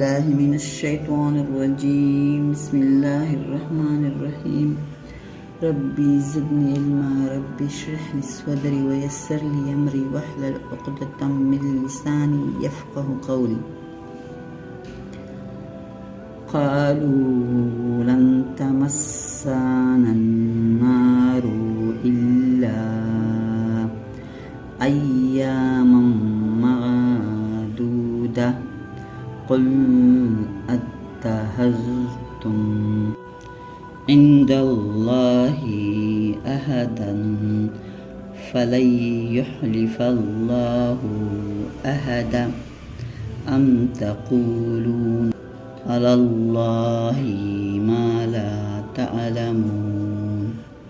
بالله من الشيطان الرجيم. بسم الله الرحمن الرحيم. ربي زدني علما. ربي اشرح لي صدري ويسر لي أمري واحلل عقدة من لساني يفقه قولي. قالوا لن تمسنا النار إلا أياما معدودة قل أتخذتم عند الله أحدا فلن يخلف الله أحدا أم تقولون على الله ما لا تعلمون।